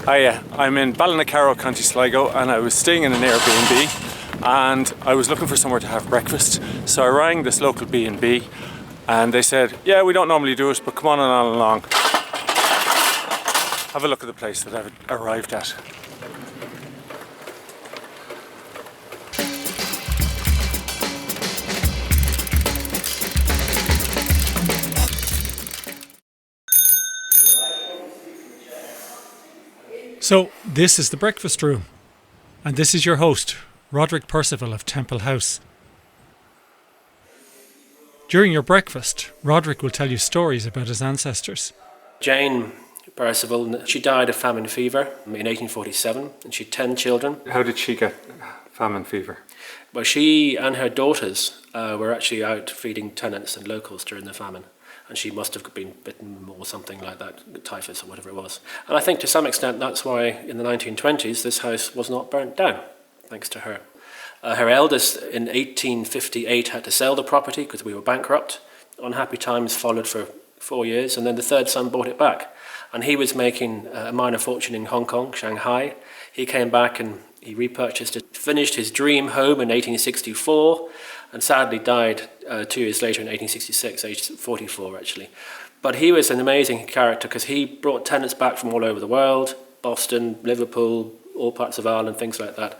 Hi, I'm in Ballinacaro, County Sligo, and I was staying in an Airbnb and I was looking for somewhere to have breakfast. So I rang this local B&B and they said, yeah, we don't normally do it, but come on along. Have a look at the place that I've arrived at. So this is the breakfast room, and this is your host, Roderick Percival of Temple House. During your breakfast, Roderick will tell you stories about his ancestors. Jane Percival, she died of famine fever in 1847, and she had 10 children. How did she get famine fever? Well, she and her daughters were actually out feeding tenants and locals during the famine. And she must have been bitten or something like that, typhus or whatever it was. And I think to some extent that's why in the 1920s this house was not burnt down, thanks to her. Her eldest in 1858 had to sell the property because we were bankrupt. Unhappy times followed for 4 years, and then the third son bought it back. And he was making a minor fortune in Hong Kong, Shanghai. He came back and he repurchased it, finished his dream home in 1864, and sadly died 2 years later in 1866, aged 44 actually. But he was an amazing character because he brought tenants back from all over the world, Boston, Liverpool, all parts of Ireland, things like that.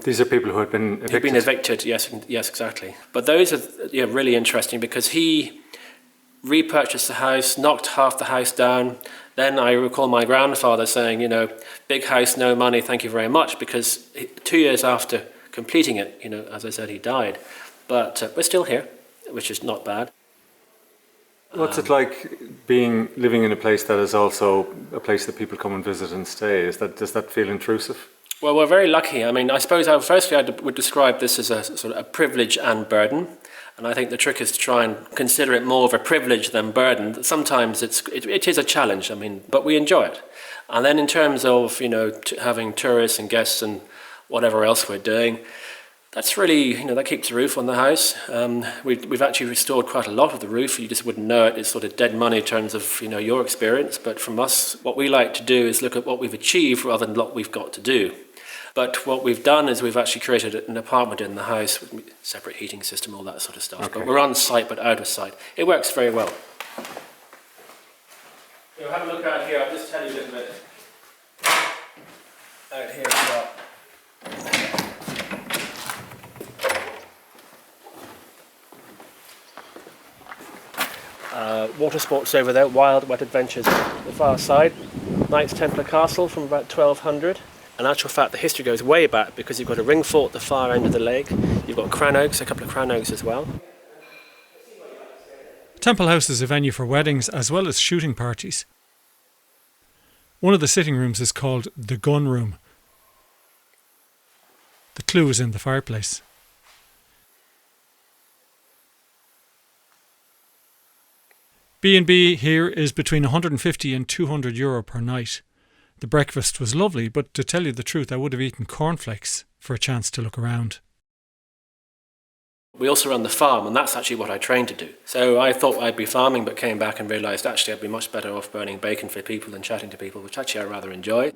These are people who had been evicted? Who'd been evicted, yes, exactly. But those are really interesting because he repurchased the house, knocked half the house down. Then I recall my grandfather saying, big house, no money, thank you very much, because 2 years after completing it, as I said, he died. But we're still here, which is not bad. What's it like living in a place that is also a place that people come and visit and stay? Does that feel intrusive? Well, we're very lucky. I suppose I would describe this as a sort of a privilege and burden. And I think the trick is to try and consider it more of a privilege than burden. Sometimes it is a challenge, but we enjoy it. And then in terms of, having tourists and guests and whatever else we're doing, that's really, that keeps the roof on the house. We've actually restored quite a lot of the roof. You just wouldn't know it. It's sort of dead money in terms of, your experience. But from us, what we like to do is look at what we've achieved rather than what we've got to do. But what we've done is we've actually created an apartment in the house with separate heating system, all that sort of stuff. Okay. But we're on site but out of sight. It works very well. Have a look out here. I'll just tell you a little bit out here as well. Water sports over there, wild wet adventures on the far side. Knights Templar Castle from about 1200. In actual fact, the history goes way back because you've got a ring fort at the far end of the lake. You've got crannogs, a couple of crannogs as well. Temple House is a venue for weddings as well as shooting parties. One of the sitting rooms is called the gun room. The clue is in the fireplace. B&B here is between 150 and €200 per night. The breakfast was lovely, but to tell you the truth, I would have eaten cornflakes for a chance to look around. We also run the farm, and that's actually what I trained to do. So I thought I'd be farming, but came back and realised actually I'd be much better off burning bacon for people than chatting to people, which actually I rather enjoy.